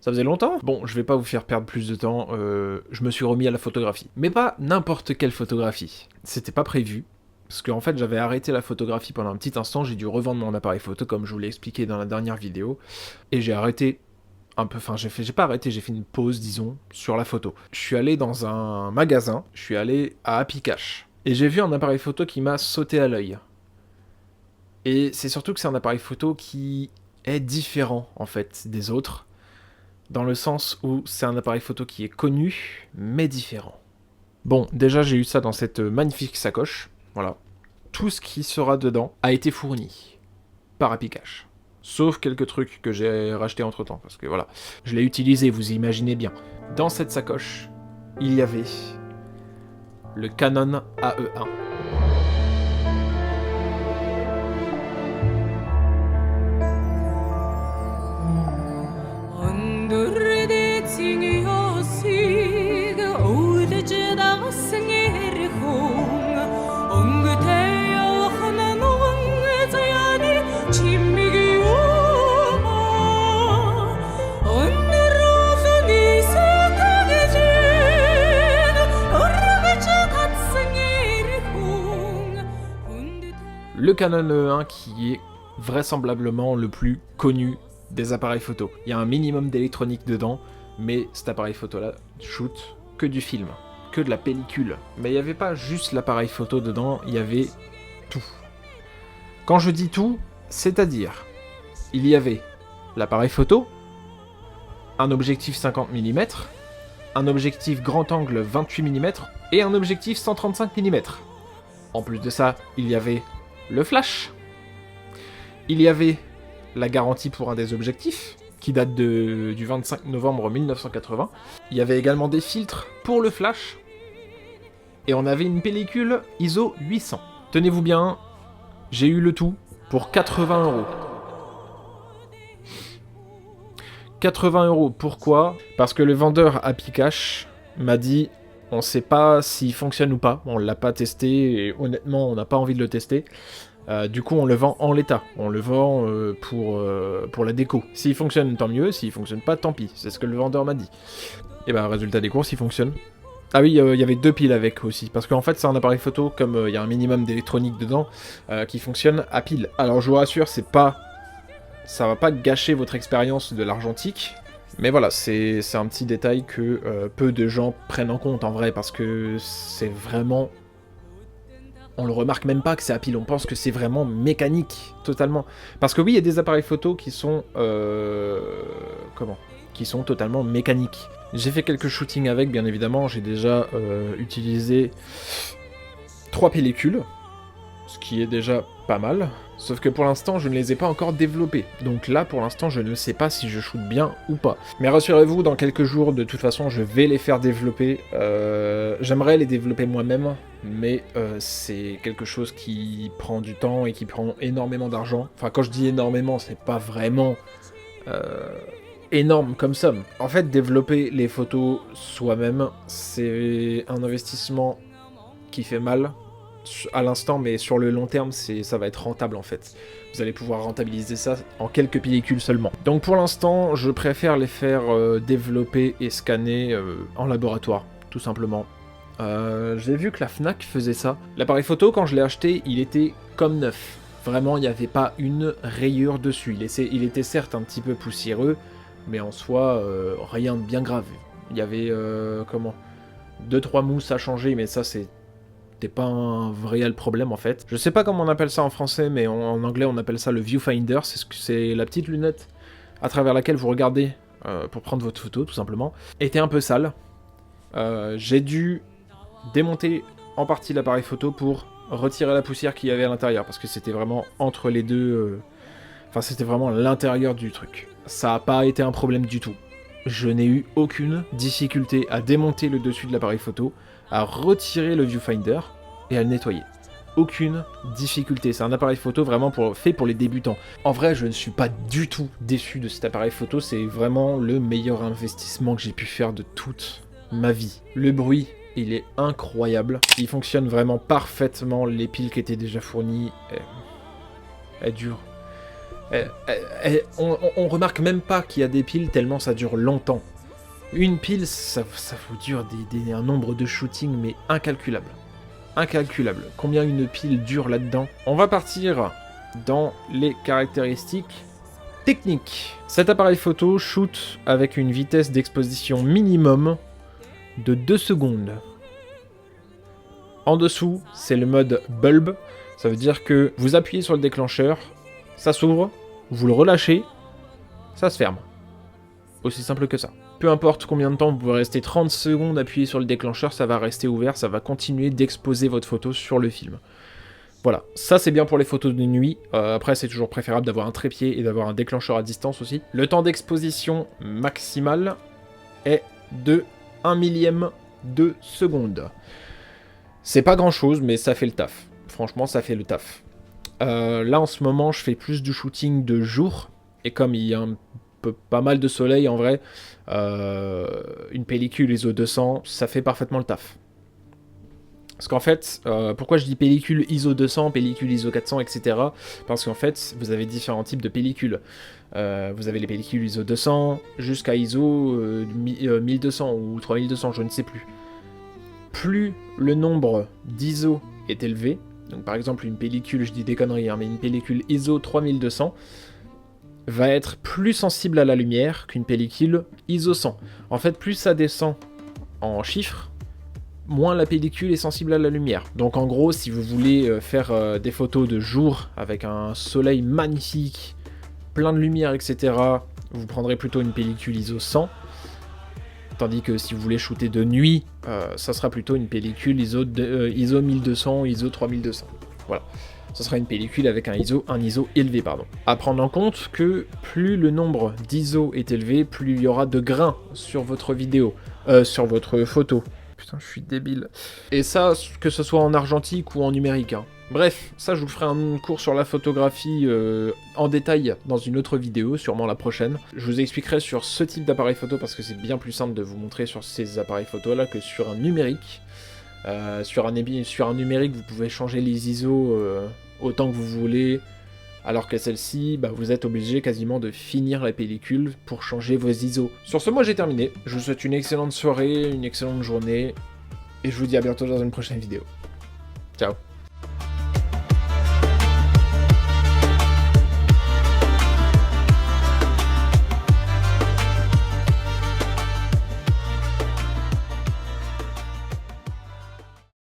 Ça faisait longtemps. Bon, je vais pas vous faire perdre plus de temps, je me suis remis à la photographie. Mais pas n'importe quelle photographie. C'était pas prévu. Parce qu'en fait, j'avais arrêté la photographie pendant un petit instant, j'ai dû revendre mon appareil photo, comme je vous l'ai expliqué dans la dernière vidéo. Et j'ai arrêté un peu, enfin j'ai pas arrêté, j'ai fait une pause, disons, sur la photo. Je suis allé dans un magasin, je suis allé à Happy Cash. Et j'ai vu un appareil photo qui m'a sauté à l'œil. Et c'est surtout que c'est un appareil photo qui est différent, en fait, des autres. Dans le sens où c'est un appareil photo qui est connu, mais différent. Bon, déjà j'ai eu ça dans cette magnifique sacoche, voilà. Tout ce qui sera dedans a été fourni par Happy Cash. Sauf quelques trucs que j'ai rachetés entre temps, parce que voilà, je l'ai utilisé, vous imaginez bien. Dans cette sacoche, il y avait le Canon AE1. Le Canon E1 qui est vraisemblablement le plus connu des appareils photo. Il y a un minimum d'électronique dedans, mais cet appareil photo-là shoot que du film, que de la pellicule. Mais il n'y avait pas juste l'appareil photo dedans, il y avait tout. Quand je dis tout, c'est-à-dire, il y avait l'appareil photo, un objectif 50 mm, un objectif grand angle 28 mm et un objectif 135 mm. En plus de ça, il y avait le flash. Il y avait la garantie pour un des objectifs, qui date du 25 novembre 1980. Il y avait également des filtres pour le flash. Et on avait une pellicule ISO 800. Tenez-vous bien, j'ai eu le tout pour 80 €. 80 €, pourquoi ? Parce que le vendeur Happy Cash m'a dit... On sait pas s'il fonctionne ou pas, on l'a pas testé et honnêtement on n'a pas envie de le tester. Du coup on le vend en l'état, on le vend pour la déco. S'il fonctionne tant mieux, s'il fonctionne pas tant pis, c'est ce que le vendeur m'a dit. Et ben résultat des courses il fonctionne. Ah oui, il y avait 2 piles avec aussi, parce qu'en fait c'est un appareil photo, comme il y a un minimum d'électronique dedans, qui fonctionne à pile. Alors je vous rassure, ça va pas gâcher votre expérience de l'argentique. Mais voilà, c'est un petit détail que peu de gens prennent en compte en vrai, parce que c'est vraiment... On le remarque même pas que c'est à pile, on pense que c'est vraiment mécanique, totalement. Parce que oui, il y a des appareils photo qui sont... qui sont totalement mécaniques. J'ai fait quelques shootings avec, bien évidemment, j'ai déjà utilisé 3 pellicules, ce qui est déjà pas mal. Sauf que pour l'instant, je ne les ai pas encore développés. Donc là, pour l'instant, je ne sais pas si je shoot bien ou pas. Mais rassurez-vous, dans quelques jours, de toute façon, je vais les faire développer. J'aimerais les développer moi-même, mais c'est quelque chose qui prend du temps et qui prend énormément d'argent. Enfin, quand je dis énormément, c'est pas vraiment énorme comme somme. En fait, développer les photos soi-même, c'est un investissement qui fait mal à l'instant, mais sur le long terme, ça va être rentable en fait. Vous allez pouvoir rentabiliser ça en quelques pellicules seulement. Donc pour l'instant, je préfère les faire développer et scanner en laboratoire, tout simplement. J'ai vu que la Fnac faisait ça. L'appareil photo, quand je l'ai acheté, il était comme neuf. Vraiment, il n'y avait pas une rayure dessus. Il était certes un petit peu poussiéreux, mais en soi, rien de bien grave. Il y avait, 2-3 mousses à changer, mais ça c'était pas un réel problème en fait. Je sais pas comment on appelle ça en français, mais en anglais on appelle ça le viewfinder. C'est la petite lunette à travers laquelle vous regardez pour prendre votre photo, tout simplement. Était un peu sale. J'ai dû démonter en partie l'appareil photo pour retirer la poussière qu'il y avait à l'intérieur, parce que c'était vraiment entre les deux... Enfin, c'était vraiment l'intérieur du truc. Ça a pas été un problème du tout. Je n'ai eu aucune difficulté à démonter le dessus de l'appareil photo, à retirer le viewfinder et à le nettoyer. Aucune difficulté. C'est un appareil photo vraiment fait pour les débutants. En vrai, je ne suis pas du tout déçu de cet appareil photo. C'est vraiment le meilleur investissement que j'ai pu faire de toute ma vie. Le bruit, il est incroyable. Il fonctionne vraiment parfaitement. Les piles qui étaient déjà fournies, elles durent On remarque même pas qu'il y a des piles tellement ça dure longtemps. Une pile, ça vous dure un nombre de shootings, mais incalculable. Incalculable. Combien une pile dure là-dedans? On va partir dans les caractéristiques techniques. Cet appareil photo shoot avec une vitesse d'exposition minimum de 2 secondes. En dessous, c'est le mode bulb. Ça veut dire que vous appuyez sur le déclencheur, ça s'ouvre, vous le relâchez, ça se ferme. Aussi simple que ça. Peu importe combien de temps, vous pouvez rester 30 secondes appuyé sur le déclencheur, ça va rester ouvert, ça va continuer d'exposer votre photo sur le film. Voilà, ça c'est bien pour les photos de nuit. Après, c'est toujours préférable d'avoir un trépied et d'avoir un déclencheur à distance aussi. Le temps d'exposition maximal est de 1 millième de seconde. C'est pas grand chose, mais ça fait le taf. Franchement, ça fait le taf. Là, en ce moment, je fais plus du shooting de jour. Et comme il y a pas mal de soleil, en vrai, une pellicule ISO 200, ça fait parfaitement le taf. Parce qu'en fait, pourquoi je dis pellicule ISO 200, pellicule ISO 400, etc. Parce qu'en fait, vous avez différents types de pellicules. Vous avez les pellicules ISO 200 jusqu'à ISO 1200 ou 3200, je ne sais plus. Plus le nombre d'ISO est élevé, donc par exemple une pellicule, je dis des conneries, hein, mais une pellicule ISO 3200 va être plus sensible à la lumière qu'une pellicule ISO 100. En fait, plus ça descend en chiffres, moins la pellicule est sensible à la lumière. Donc en gros, si vous voulez faire des photos de jour avec un soleil magnifique, plein de lumière, etc., vous prendrez plutôt une pellicule ISO 100. Tandis que si vous voulez shooter de nuit, ça sera plutôt une pellicule ISO 1200, ISO 3200. Voilà. Ce sera une pellicule avec un ISO élevé, pardon. À prendre en compte que plus le nombre d'ISO est élevé, plus il y aura de grains sur votre vidéo, sur votre photo. Putain, je suis débile. Et ça, que ce soit en argentique ou en numérique, hein. Bref, ça je vous ferai un cours sur la photographie en détail dans une autre vidéo, sûrement la prochaine. Je vous expliquerai sur ce type d'appareil photo parce que c'est bien plus simple de vous montrer sur ces appareils photo là que sur un numérique. Sur un numérique, vous pouvez changer les ISO autant que vous voulez, alors que celle-ci, bah, vous êtes obligé quasiment de finir la pellicule pour changer vos ISO. Sur ce, moi j'ai terminé. Je vous souhaite une excellente soirée, une excellente journée, et je vous dis à bientôt dans une prochaine vidéo. Ciao.